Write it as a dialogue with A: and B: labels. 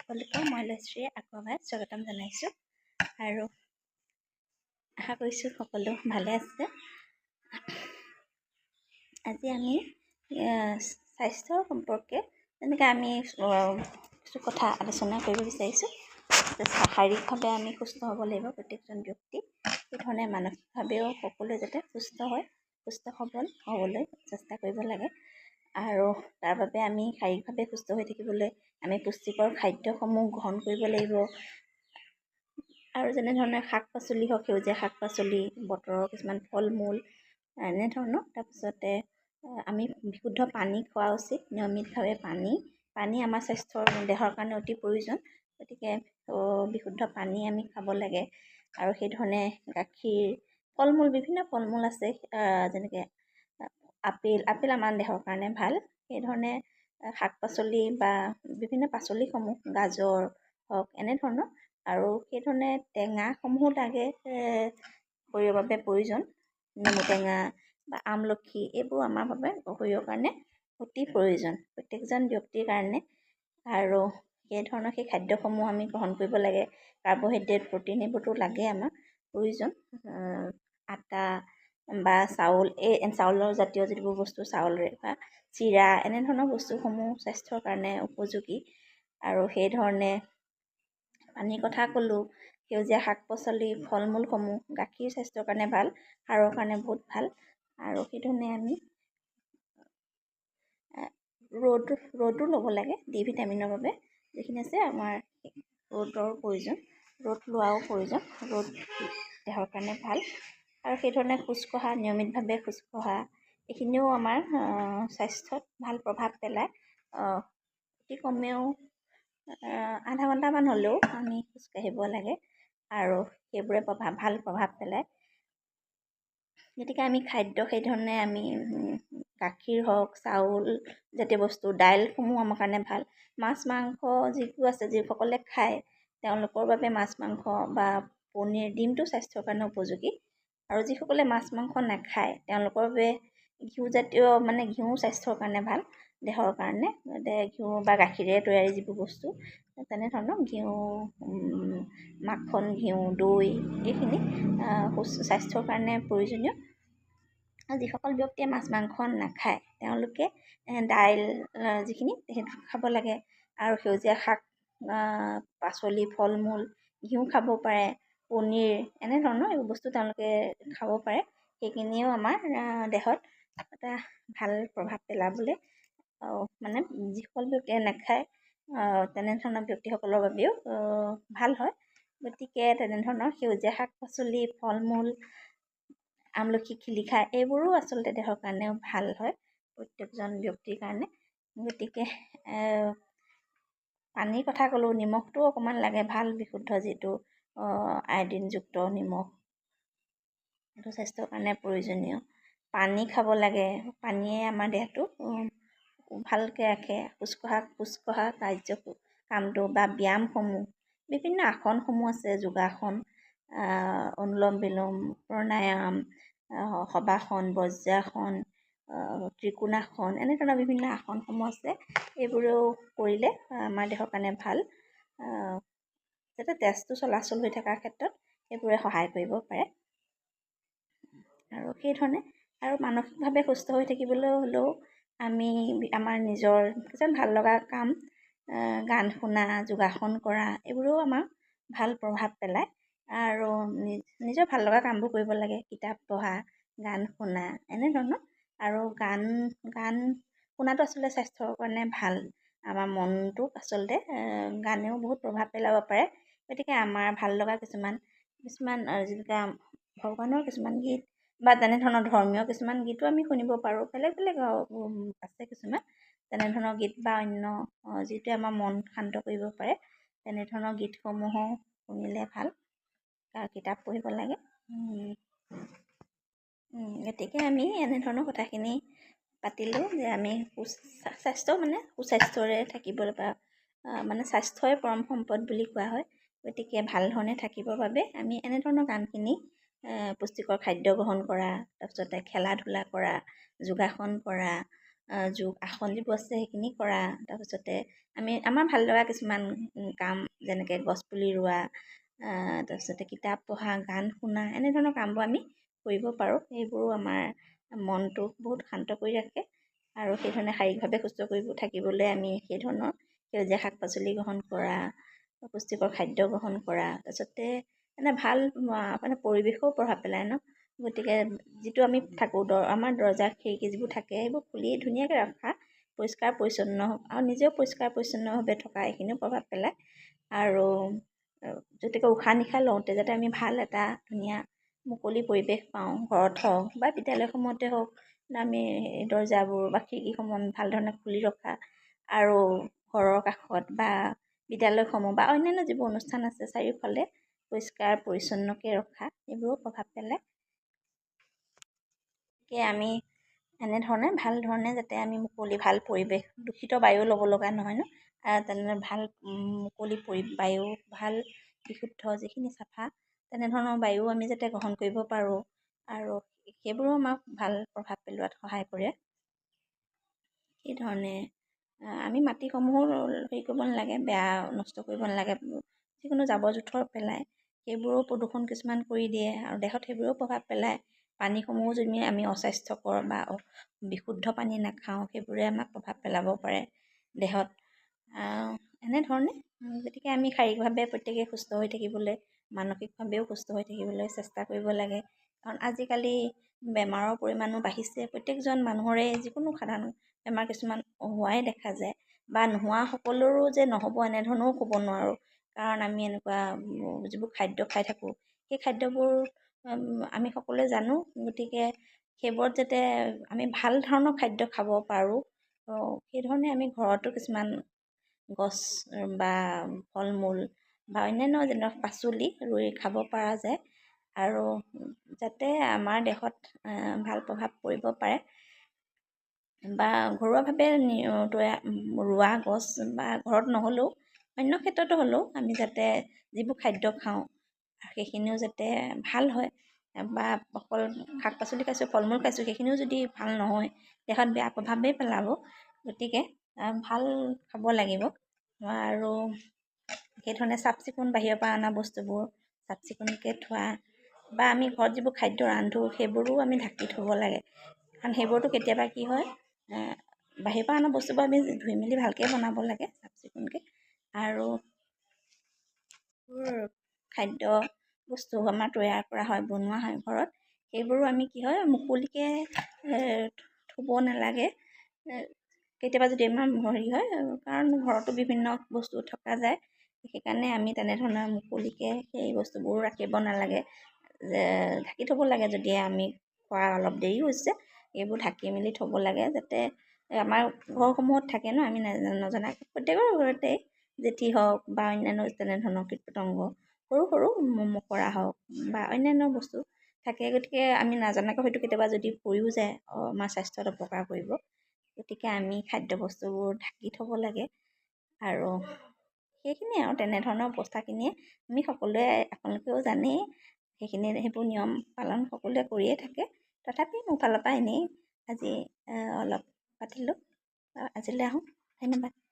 A: সকলোকে মই লক্ষ্মীয়ে আকৌ এবাৰ স্বাগতম জনাইছোঁ আৰু আশা কৰিছোঁ সকলো ভালে আছে। আজি আমি স্বাস্থ্য সম্পৰ্কে যেনেকৈ আমি কিছু কথা আলোচনা কৰিব বিচাৰিছোঁ। শাৰীৰিকভাৱে আমি সুস্থ হ'ব লাগিব প্ৰত্যেকজন ব্যক্তি, সেইধৰণে মানসিকভাৱেও সকলোৱে যাতে সুস্থ সবল হ'বলৈ চেষ্টা কৰিব লাগে। আৰু তাৰ বাবে আমি শাৰীৰিকভাৱে সুস্থ হৈ থাকিবলৈ আমি পুষ্টিকৰ খাদ্যসমূহ গ্ৰহণ কৰিব লাগিব। আৰু যেনেধৰণে শাক পাচলি হওক, সেউজীয়া শাক পাচলি, বতৰৰ কিছুমান ফল মূল এনেধৰণৰ। তাৰপিছতে আমি বিশুদ্ধ পানী খোৱা উচিত। নিয়মিতভাৱে পানী আমাৰ দেহৰ কাৰণে অতি প্ৰয়োজন। গতিকে বিশুদ্ধ পানী আমি খাব লাগে। আৰু সেইধৰণে গাখীৰ, ফল মূল, বিভিন্ন ফল মূল আছে, যেনেকৈ আপেল আমাৰ দেহৰ কাৰণে ভাল। সেইধৰণে শাক পাচলি বা বিভিন্ন পাচলিসমূহ, গাজৰ হওক এনেধৰণৰ। আৰু সেইধৰণে টেঙাসমূহো লাগে, শৰীৰৰ বাবে প্ৰয়োজন। নেমু টেঙা বা আমলখি এইবোৰ আমাৰ বাবে শৰীৰৰ কাৰণে অতি প্ৰয়োজন প্ৰত্যেকজন ব্যক্তিৰ কাৰণে। আৰু সেই খাদ্যসমূহ আমি গ্ৰহণ কৰিব লাগে। কাৰ্বহাইড্ৰেট, প্ৰটিন এইবোৰতো লাগে, আমাক প্ৰয়োজন। আটা বা চাউলৰ জাতীয় যিবোৰ বস্তু, চাউলেৰে বা চিৰা এনেধৰণৰ বস্তুসমূহ স্বাস্থ্যৰ কাৰণে উপযোগী। আৰু সেইধৰণে পানীৰ কথা ক'লোঁ, সেউজীয়া শাক পাচলি, ফল মূলসমূহ, গাখীৰ স্বাস্থ্যৰ কাৰণে ভাল, হাড়ৰ কাৰণে বহুত ভাল। আৰু সেইধৰণে আমি ৰ'দো ল'ব লাগে ডি ভিটামিনৰ বাবে। যিখিনি আছে আমাৰ ৰ'দৰ প্ৰয়োজন, ৰ'দ লোৱাও প্ৰয়োজন। ৰ'দ দেহৰ কাৰণে ভাল। আৰু সেইধৰণে নিয়মিতভাৱে খোজকঢ়া এইখিনিও আমাৰ স্বাস্থ্যত ভাল প্ৰভাৱ পেলায়। অতি কমেও আধা ঘণ্টামান হ'লেও আমি খোজকাঢ়িব লাগে আৰু সেইবোৰে ভাল প্ৰভাৱ পেলায়। গতিকে আমি খাদ্য সেইধৰণে আমি গাখীৰ হওক, চাউল জাতীয় বস্তু, দাইলসমূহ আমাৰ কাৰণে ভাল। মাছ মাংস যিবোৰ আছে, যিসকলে খায় তেওঁলোকৰ বাবে মাছ মাংস বা পনীৰ, ডিমটো স্বাস্থ্যৰ কাৰণে উপযোগী। আৰু যিসকলে মাছ মাংস নাখায় তেওঁলোকৰ বাবে ঘিউ স্বাস্থ্যৰ কাৰণে ভাল, দেহৰ কাৰণে। ঘিউ বা গাখীৰে তৈয়াৰী যিবোৰ বস্তু, তেনেধৰণৰ ঘিউ, মাখন, ঘিউ, দৈ এইখিনি স্বাস্থ্যৰ কাৰণে প্ৰয়োজনীয়। যিসকল ব্যক্তিয়ে মাছ মাংস নাখায় তেওঁলোকে দাইল যিখিনি সেইটো খাব লাগে। আৰু সেউজীয়া শাক পাচলি, ফল মূল, ঘিউ খাব পাৰে, পনীৰ এনেধৰণৰ এইবোৰ বস্তু তেওঁলোকে খাব পাৰে। সেইখিনিও আমাৰ দেহত এটা ভাল প্ৰভাৱ পেলাবলৈ যিসকল ব্যক্তিয়ে নাখায় তেনেধৰণৰ ব্যক্তিসকলৰ বাবেও ভাল হয়। গতিকে তেনেধৰণৰ সেউজীয়া শাক পাচলি, ফল মূল, আমলখি, শিলিখা এইবোৰো আচলতে দেহৰ কাৰণেও ভাল হয় প্ৰত্যেকজন ব্যক্তিৰ কাৰণে। গতিকে পানীৰ কথা ক'লোঁ, নিমখটো অকণমান লাগে, ভাল বিশুদ্ধ যিটো আয়ডিনযুক্ত নিমখ, সেইটো স্বাস্থ্যৰ কাৰণে প্ৰয়োজনীয়। পানী খাব লাগে। পানীয়ে আমাৰ দেহটো ভালকৈ ৰাখে। খোজকঢ়া কামটো বা ব্যায়ামসমূহ, বিভিন্ন আসনসমূহ আছে, যোগাসন, অনুলোম বিলোম, প্ৰাণায়াম, শৱাসন, বজ্ৰাসন, ত্ৰিকোণাসন এনেধৰণৰ বিভিন্ন আসনসমূহ আছে। এইবোৰেও কৰিলে আমাৰ দেহৰ কাৰণে ভাল, যাতে তেজটো চলাচল হৈ থকাৰ ক্ষেত্ৰত এইবোৰে সহায় কৰিব পাৰে। আৰু সেইধৰণে আৰু মানসিকভাৱে সুস্থ হৈ থাকিবলৈ হ'লেও আমি আমাৰ নিজৰ কিছুমান ভাল লগা কাম, গান শুনা, যোগাসন কৰা এইবোৰেও আমাক ভাল প্ৰভাৱ পেলায়। আৰু নিজৰ ভাল লগা কামবোৰ কৰিব লাগে, কিতাপ পঢ়া, গান শুনা এনেধৰণৰ। আৰু গান শুনাটো আচলতে স্বাস্থ্যৰ কাৰণে ভাল। আমাৰ মনটোক আচলতে গানেও বহুত প্ৰভাৱ পেলাব পাৰে। গতিকে আমাৰ ভাল লগা কিছুমান যিবিলাক ভগৱানৰ কিছুমান গীত বা তেনেধৰণৰ ধৰ্মীয় কিছুমান গীতো আমি শুনিব পাৰোঁ। বেলেগ বেলেগ আছে কিছুমান তেনেধৰণৰ গীত বা অন্য যিটোৱে আমাৰ মন শান্ত কৰিব পাৰে, তেনেধৰণৰ গীতসমূহো শুনিলে ভাল। কিতাপ পঢ়িব লাগে। গতিকে আমি এনেধৰণৰ কথাখিনি পাতিলোঁ যে আমি সুস্বাস্থ্যৰে থাকিবলৈ বা স্বাস্থ্যই পৰম সম্পদ বুলি কোৱা হয়। গতিকে ভাল ধৰণে থাকিবৰ বাবে আমি এনেধৰণৰ কামখিনি, পুষ্টিকৰ খাদ্য গ্ৰহণ কৰা, তাৰপিছতে খেলা ধূলা কৰা, যোগাসন কৰা, যোগ আসন যিবোৰ আছে সেইখিনি কৰা, তাৰপিছতে আমাৰ ভাল লগা কিছুমান কাম যেনেকৈ গছপুলি ৰোৱা, তাৰপিছতে কিতাপ পঢ়া, গান শুনা, এনেধৰণৰ কামবোৰ আমি কৰিব পাৰোঁ। সেইবোৰো আমাৰ মনটো বহুত শান্ত কৰি ৰাখে আৰু সেইধৰণে শাৰীৰিকভাৱে সুস্থ কৰি থাকিবলৈ আমি সেই ধৰণৰ সেউজীয়া শাক পাচলি গ্ৰহণ কৰা, পুষ্টিকৰ খাদ্য গ্ৰহণ কৰা, তাৰপিছতে ভাল মানে পৰিৱেশেও প্ৰভাৱ পেলায় ন। গতিকে যিটো আমি থাকোঁ আমাৰ দৰজা খিৰিকী যিবোৰ থাকে সেইবোৰ খুলি ধুনীয়াকৈ ৰখা, পৰিষ্কাৰ পৰিচ্ছন্ন আৰু নিজেও পৰিষ্কাৰ পৰিচ্ছন্নভাৱে থকা, এইখিনিও প্ৰভাৱ পেলায়। আৰু গতিকে উশাহ নিশাহ লওঁতে যাতে আমি ভাল এটা ধুনীয়া মুকলি পৰিৱেশ পাওঁ, ঘৰত হওক বা বিদ্যালয়সমূহতে হওক, আমি দৰ্জাবোৰ বা খিৰিকীসমূহ আমি ভাল ধৰণে খুলি ৰখা আৰু ঘৰৰ কাষত বা বিদ্যালয়সমূহ বা অন্যান্য যিবোৰ অনুষ্ঠান আছে চাৰিওফালে পৰিষ্কাৰ পৰিচ্ছন্নকৈ ৰখা, এইবোৰো প্ৰভাৱ পেলায়। আমি এনেধৰণে ভাল ধৰণে যাতে আমি মুকলি ভাল পৰিৱেশ, দূষিত বায়ু ল'ব লগা নহয় ন, তেনে ভাল মুকলি বায়ু, ভাল বিশুদ্ধ যিখিনি চাফা তেনেধৰণৰ বায়ু আমি যাতে গ্ৰহণ কৰিব পাৰোঁ আৰু সেইবোৰো আমাক ভাল প্ৰভাৱ পেলোৱাত সহায় কৰে। সেইধৰণে আমি মাটিসমূহো হেৰি কৰিব নালাগে, বেয়া নষ্ট কৰিব নালাগে, যিকোনো জাবৰ জোঁথৰ পেলাই সেইবোৰো প্ৰদূষণ কিছুমান কৰি দিয়ে আৰু দেহত সেইবোৰেও প্ৰভাৱ পেলায়। পানীসমূহো যদি আমি অস্বাস্থ্যকৰ বা বিশুদ্ধ পানী নাখাওঁ, সেইবোৰে আমাক প্ৰভাৱ পেলাব পাৰে দেহত। এনেধৰণে গতিকে আমি শাৰীৰিকভাৱে প্ৰত্যেকে সুস্থ হৈ থাকিবলৈ, মানসিকভাৱেও সুস্থ হৈ থাকিবলৈ চেষ্টা কৰিব লাগে। কাৰণ আজিকালি বেমাৰৰ পৰিমাণো বাঢ়িছে, প্ৰত্যেকজন মানুহৰে যিকোনো সাধাৰণ বেমাৰ কিছুমান হোৱাই দেখা যায়, বা নোহোৱা সকলোৰো যে নহ'ব এনেধৰণেও ক'ব নোৱাৰোঁ। কাৰণ আমি এনেকুৱা যিবোৰ খাদ্য খাই থাকোঁ সেই খাদ্যবোৰ আমি সকলোৱে জানো। গতিকে সেইবোৰত যাতে আমি ভাল ধৰণৰ খাদ্য খাব পাৰোঁ, সেইধৰণে আমি ঘৰতো কিছুমান গছ বা ফল মূল বা অন্যান্য যেনে পাচলি ৰুই খাব পৰা যায় আৰু যাতে আমাৰ দেহত ভাল প্ৰভাৱ পৰিব পাৰে। বা ঘৰুৱাভাৱে ৰোৱা গছ বা ঘৰত নহ'লেও অন্য ক্ষেত্ৰতো হ'লেও আমি যাতে যিবোৰ খাদ্য খাওঁ সেইখিনিও যাতে ভাল হয়, বা অকল শাক পাচলি খাইছোঁ, ফল মূল খাইছোঁ, সেইখিনিও যদি ভাল নহয় দেহত বেয়া প্ৰভাৱেই পেলাব। গতিকে ভাল খাব লাগিব আৰু সেইধৰণে চাফ চিকুণ, বাহিৰৰ পৰা অনা বস্তুবোৰ চাফ চিকুণকৈ থোৱা, বা আমি ঘৰত যিবোৰ খাদ্য ৰান্ধোঁ সেইবোৰো আমি ঢাকি থ'ব লাগে। কাৰণ সেইবোৰতো কেতিয়াবা কি হয়, বাহিৰৰ পৰা অনা বস্তুবোৰ আমি ধুই মেলি ভালকৈ বনাব লাগে চাফ চিকুণকৈ। আৰু খাদ্য বস্তু আমাৰ তৈয়াৰ কৰা হয়, বনোৱা হয় ঘৰত, সেইবোৰো আমি কি হয় মুকলিকৈ থ'ব নালাগে। কেতিয়াবা যদি আমাৰ হেৰি হয়, কাৰণ ঘৰতো বিভিন্ন বস্তু থকা যায়, সেইকাৰণে আমি তেনেধৰণৰ মুকলিকৈ সেই বস্তুবোৰ ৰাখিব নালাগে। ঢাকি থ'ব লাগে, যদি আমি খোৱা অলপ দেৰি হৈছে এইবোৰ ঢাকি মেলি থ'ব লাগে, যাতে আমাৰ ঘৰসমূহত থাকে ন, আমি নজনা প্ৰত্যেকৰ ঘৰতে জেঠী হওক বা অন্যান্য তেনেধৰণৰ কীট পতংগ, সৰু সৰু মকৰা হওক বা অন্যান্য বস্তু থাকে। গতিকে আমি নজনাকৈ হয়তো কেতিয়াবা যদি পৰিও যায় আমাৰ স্বাস্থ্যত অপকাৰ কৰিব। গতিকে আমি খাদ্য বস্তুবোৰ ঢাকি থ'ব লাগে। আৰু সেইখিনিয়ে আৰু তেনেধৰণৰ অৱস্থাখিনিয়ে আমি সকলোৱে, আপোনালোকেও জানেই সেইবোৰ নিয়ম পালন সকলোৱে কৰিয়ে থাকে। তথাপি মোৰ ফালৰ পৰা এনেই আজি অলপ পাতিলোঁ। আজিলৈ আহোঁ, ধন্যবাদ।